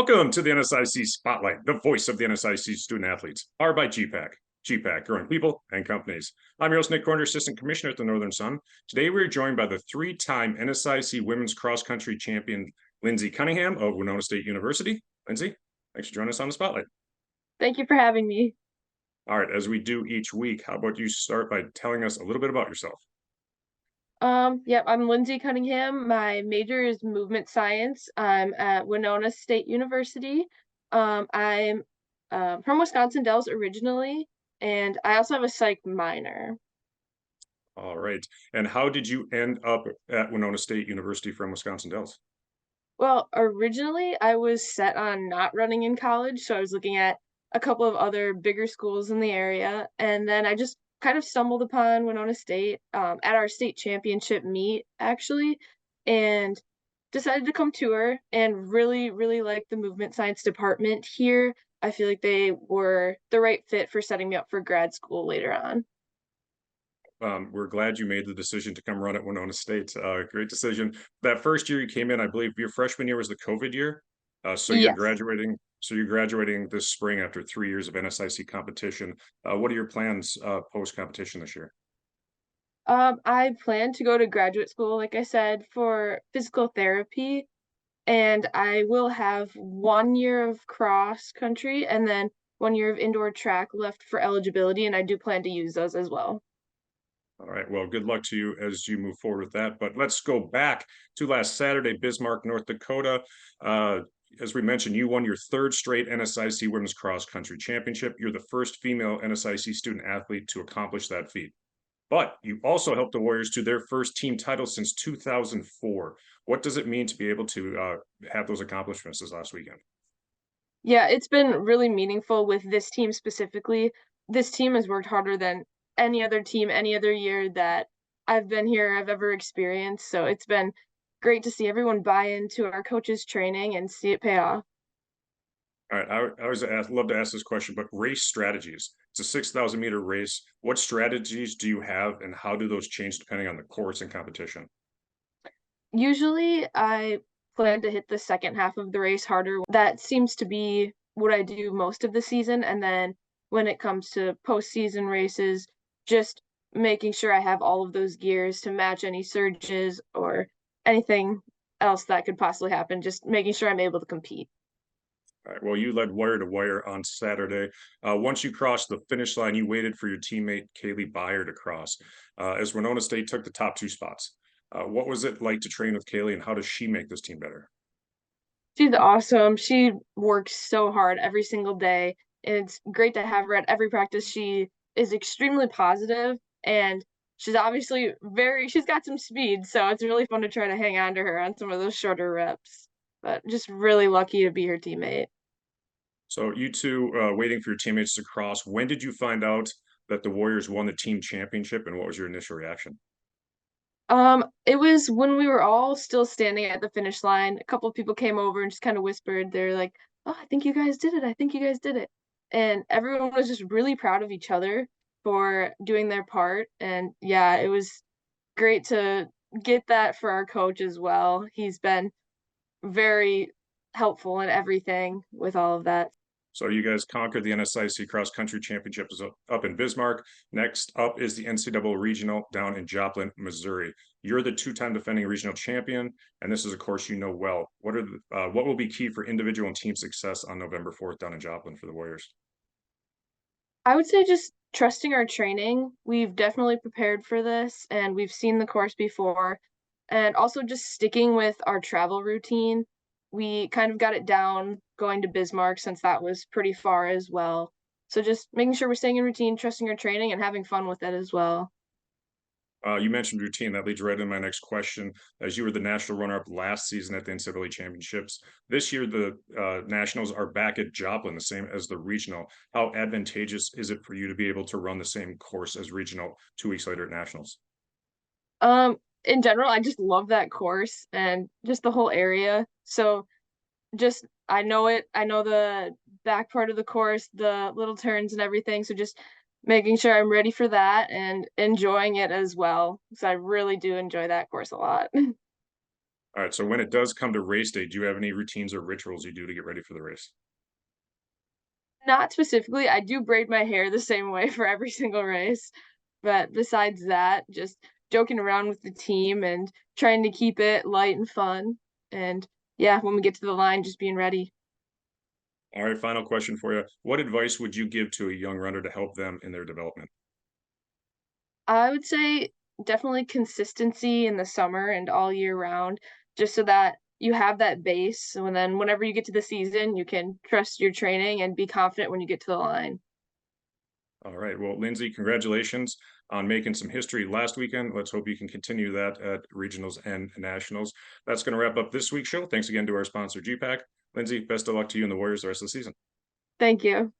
Welcome to the NSIC Spotlight, the voice of the NSIC student athletes, powered by gpac. gpac, growing people and companies. I'm your host, Nick Corner, Assistant Commissioner at the Northern Sun. Today, we're joined by the three-time NSIC Women's Cross Country Champion, Lindsay Cunningham of Winona State University. Lindsay, thanks for joining us on the Spotlight. Thank you for having me. All right, as we do each week, how about you start by telling us a little bit about yourself? Yep, I'm Lindsay Cunningham. My major is movement science. I'm at Winona State University. I'm from Wisconsin Dells originally, and I also have a psych minor. All right, and how did you end up at Winona State University from Wisconsin Dells? Well, originally I was set on not running in college, so I was looking at a couple of other bigger schools in the area, and then I just kind of stumbled upon Winona State at our state championship meet, actually, and decided to come tour and really, really like the movement science department here. I feel like they were the right fit for setting me up for grad school later on. We're glad you made the decision to come run at Winona State. Great decision. That first year you came in, I believe your freshman year was the COVID year. So you're Yes. graduating. So you're graduating this spring after 3 years of NSIC competition. What are your plans post competition this year? I plan to go to graduate school, like I said, for physical therapy, and I will have 1 year of cross country and then 1 year of indoor track left for eligibility, and I do plan to use those as well. All right. Well, good luck to you as you move forward with that. But let's go back to last Saturday, Bismarck, North Dakota. As we mentioned, you won your third straight NSIC Women's Cross Country Championship. You're the first female NSIC student athlete to accomplish that feat. But you also helped the Warriors to their first team title since 2004. What does it mean to be able to have those accomplishments this last weekend? Yeah, it's been really meaningful with this team specifically. This team has worked harder than any other team, any other year that I've been here, I've ever experienced. So it's been great to see everyone buy into our coaches' training and see it pay off. All right, I always love to ask this question, but race strategies. It's a 6,000-meter race. What strategies do you have, and how do those change depending on the course and competition? Usually I plan to hit the second half of the race harder. That seems to be what I do most of the season. And then when it comes to postseason races, just making sure I have all of those gears to match any surges or anything else that could possibly happen, just making sure I'm able to compete. All right, well, you led wire to wire on Saturday. Once you crossed the finish line, you waited for your teammate Kaylee Byer to cross. As Winona State took the top two spots, what was it like to train with Kaylee, and how does she make this team better? She's awesome. She works so hard every single day. And it's great to have her at every practice. She is extremely positive and she's obviously she's got some speed. So it's really fun to try to hang on to her on some of those shorter reps. But just really lucky to be her teammate. So you two waiting for your teammates to cross. When did you find out that the Warriors won the team championship, and what was your initial reaction? It was when we were all still standing at the finish line. A couple of people came over and just kind of whispered, they're like, "Oh, I think you guys did it. I think you guys did it." And everyone was just really proud of each other for doing their part. And yeah, it was great to get that for our coach as well. He's been very helpful in everything with all of that. So you guys conquered the NSIC Cross Country Championship up in Bismarck. Next up is the NCAA Regional down in Joplin, Missouri. You're the two-time defending regional champion, and this is a course you know well. What will be key for individual and team success on November 4th down in Joplin for the Warriors? I would say just trusting our training. We've definitely prepared for this and we've seen the course before. And also just sticking with our travel routine. We kind of got it down going to Bismarck since that was pretty far as well. So just making sure we're staying in routine, trusting our training, and having fun with it as well. You mentioned routine. That leads right into my next question. As you were the national runner-up last season at the NCAA championships, this year the nationals are back at Joplin, the same as the regional. How advantageous is it for you to be able to run the same course as regional 2 weeks later at nationals? In general, I just love that course and just the whole area. So just I know it. I know the back part of the course, the little turns and everything. So just making sure I'm ready for that and enjoying it as well. So I really do enjoy that course a lot. All right, so when it does come to race day, do you have any routines or rituals you do to get ready for the race? Not specifically, I do braid my hair the same way for every single race, but besides that, just joking around with the team and trying to keep it light and fun, and yeah, when we get to the line, just being ready. All right, final question for you. What advice would you give to a young runner to help them in their development? I would say definitely consistency in the summer and all year round, just so that you have that base, and then whenever you get to the season, you can trust your training and be confident when you get to the line. All right, well, Lindsay, congratulations on making some history last weekend. Let's hope you can continue that at regionals and nationals. That's going to wrap up this week's show. Thanks again to our sponsor, gpac. Lindsay, best of luck to you and the Warriors the rest of the season. Thank you.